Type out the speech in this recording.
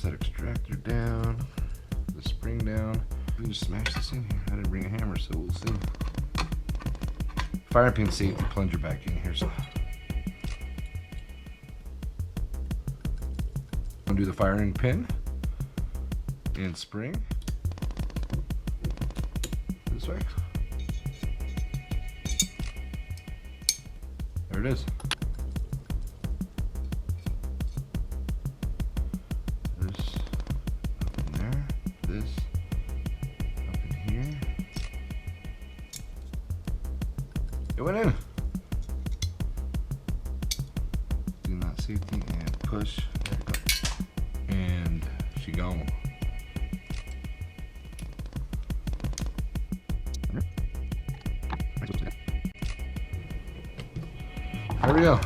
that extractor down, the spring down. We can just smash this in here. I didn't bring a hammer, so we'll see. Fire pin safety plunger back in here. So undo the firing pin and spring this way. There it is. This up in there. This up in here. It went in. Do not safety and push. There you go. And she gone. There we go.